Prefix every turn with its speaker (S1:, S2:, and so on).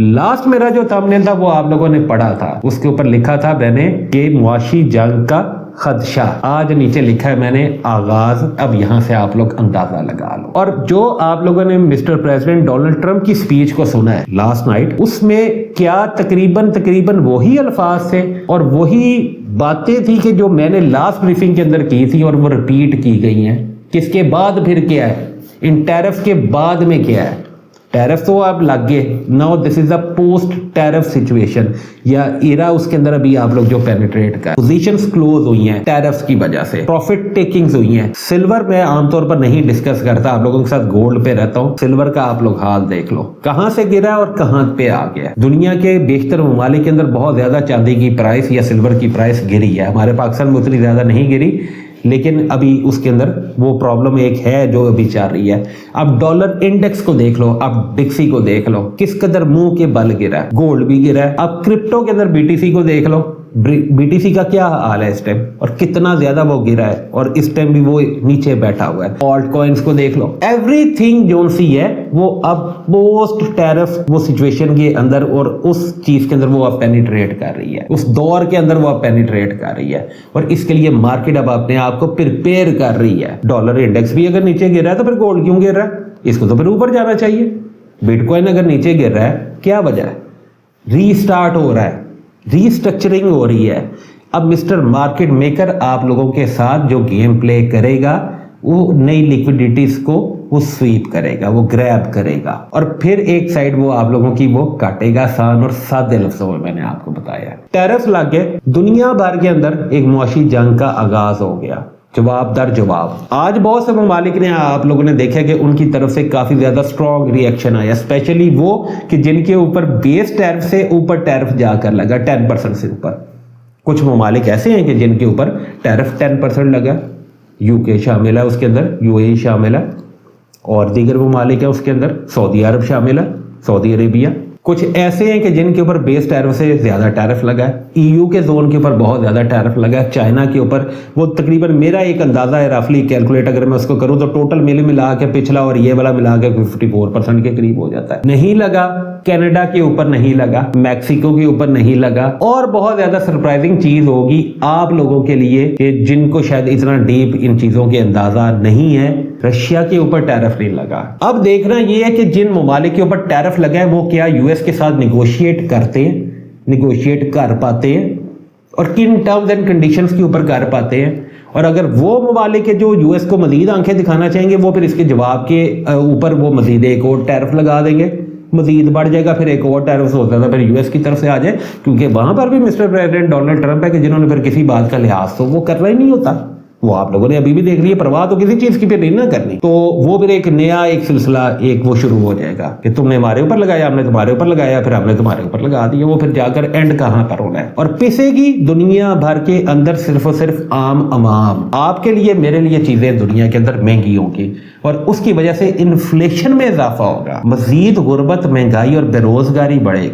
S1: Last मेरा जो thumbnail था वो आप लोगों ने पढ़ा था, उसके ऊपर लिखा था मैंने कि मुआशी जंग का खदशा। आज नीचे लिखा है मैंने आगाज। अब यहां से आप लोग अंदाजा लगा लो। और जो आप लोगों ने मिस्टर प्रेसिडेंट डोनाल्ड ट्रंप की स्पीच को सुना है लास्ट नाइट, उसमें क्या तकरीबन वही अल्फाज थे और वही बातें थी कि जो मैंने लास्ट ब्रीफिंग के अंदर की थी और वो रिपीट की गई हैं। किसके बाद फिर क्या है, इन टैरिफ के बाद में क्या है, टैरिफ तो अब लग गए। Now this is a post tariff situation या इरा, उसके अंदर अभी आप लोग जो पेनिट्रेट कर, पोजीशंस क्लोज हुई हैं टैरिफ्स की वजह से, प्रॉफिट टेकिंग्स हुई हैं। सिल्वर मैं आमतौर पर नहीं डिस्कस करता, आप लोगों के साथ गोल्ड पे रहता हूं। सिल्वर का आप लोग हाल देख लो, कहां से गिरा और कहां पे आ गया। दुनिया के बेशतर ममालिक के अंदर बहुत ज्यादा चांदी की प्राइस या सिल्वर की प्राइस गिरी है, हमारे पाकिस्तान में उतनी ज्यादा नहीं गिरी, लेकिन अभी उसके अंदर वो प्रॉब्लम एक है जो अभी चल रही है। अब डॉलर इंडेक्स को देख लो, अब डिक्सी को देख लो, किस कदर मुंह के बल गिरा है, गोल्ड भी गिरा है। अब क्रिप्टो के अंदर बीटीसी को देख लो, बीटीसी का क्या हाल है इस टाइम और कितना ज्यादा वो गिरा है और इस टाइम भी वो नीचे बैठा हुआ है। ऑल्ट कॉइन्स को देख लो, एवरीथिंग जो सी है वो अब पोस्ट टैरिफ वो सिचुएशन के अंदर और उस चीज के अंदर वो अब पेनिट्रेट कर रही है, उस दौर के अंदर वो अब पेनिट्रेट कर रही है और इसके लिए मार्केट अब अपने आप को प्रिपेयर कर रही है। डॉलर इंडेक्स भी अगर नीचे गिर रहा है तो फिर गोल्ड क्यों गिर रहा है, इसको तो फिर ऊपर जाना चाहिए। बिटकॉइन अगर नीचे गिर रहा है, क्या वजह है, रीस्टार्ट हो रहा है, रीस्ट्रक्चरिंग हो रही है। अब मिस्टर मार्केट मेकर आप लोगों के साथ जो गेम प्ले करेगा वो नई लिक्विडिटीज को वो स्वीप करेगा, वो ग्रैब करेगा और फिर एक साइड वो आप लोगों की वो काटेगा। आसान और सादे लफ्जों में मैंने आपको बताया, टैरिफ लग गए, दुनिया भर के अंदर एक मुआशी जंग का आगाज हो गया, जवाब दर जवाब। आज बहुत से ममालिक ने आप लोगों ने देखा कि उनकी तरफ से काफी ज्यादा स्ट्रॉन्ग रिएक्शन आया, स्पेशली वो कि जिनके ऊपर बेस टैरिफ से ऊपर टैरिफ जाकर लगा 10% से ऊपर। कुछ ममालिक ऐसे हैं कि जिनके ऊपर टैरिफ 10% लगा, यूके शामिल है उसके अंदर, यूएई शामिल है और दीगर ममालिक है उसके अंदर, सऊदी अरब शामिल है, सऊदी अरेबिया। कुछ ऐसे हैं कि जिनके ऊपर बेस टैरिफ से ज्यादा टैरिफ लगा है, ईयू के जोन के ऊपर बहुत ज्यादा टैरिफ लगा है, चाइना के ऊपर वो तकरीबन, मेरा एक अंदाजा है रफली कैलकुलेट अगर मैं उसको करूं तो टोटल मिला के पिछला और ये वाला मिला के 54% के करीब हो जाता है। नहीं लगा, कनाडा के ऊपर नहीं लगा, मैक्सिको के ऊपर नहीं लगा और बहुत ज्यादा सरप्राइजिंग चीज होगी आप लोगों के लिए कि जिनको शायद इतना डीप इन चीजों के अंदाजा नहीं है, रशिया के ऊपर टैरिफ नहीं लगा। अब देखना यह है कि जिन ममालिक के ऊपर टैरिफ लगा है वो क्या यूएस के साथ निगोशिएट करते हैं, निगोशिएट कर पाते हैं और किन टर्म्स एंड कंडीशंस के ऊपर कर पाते हैं। और अगर वो ममालिक के जो यूएस को मजीद आंखें दिखाना चाहेंगे वो फिर इसके जवाब के ऊपर वो मजीद एक और टैरिफ लगा देंगे, मजीद बढ़ जाएगा, फिर एक और टैरिफ हो सकता है फिर यूएस की तरफ से आ जाए, क्योंकि वहां पर भी मिस्टर प्रेसिडेंट डोनाल्ड ट्रंप है कि जिन्होंने फिर किसी बात का लिहाज तो वो करना ही नहीं होता। वो आप लोगों ने अभी भी देख लिया, परवाह तो किसी चीज की फिर नहीं ना करनी, तो वो फिर एक नया एक सिलसिला एक वो शुरू हो जाएगा कि तुमने हमारे ऊपर लगाया, हमने तुम्हारे ऊपर लगाया, फिर हमने तुम्हारे ऊपर लगा दिया। वो फिर जाकर एंड कहां पर होना है और पिसेगी दुनिया भर के अंदर सिर्फ और सिर्फ आम अवाम। आपके लिए मेरे लिए चीजें दुनिया के अंदर महंगी होंगी और उसकी वजह से इन्फ्लेशन में इजाफा होगा, मजीद गुर्बत, महंगाई और बेरोजगारी बढ़ेगी।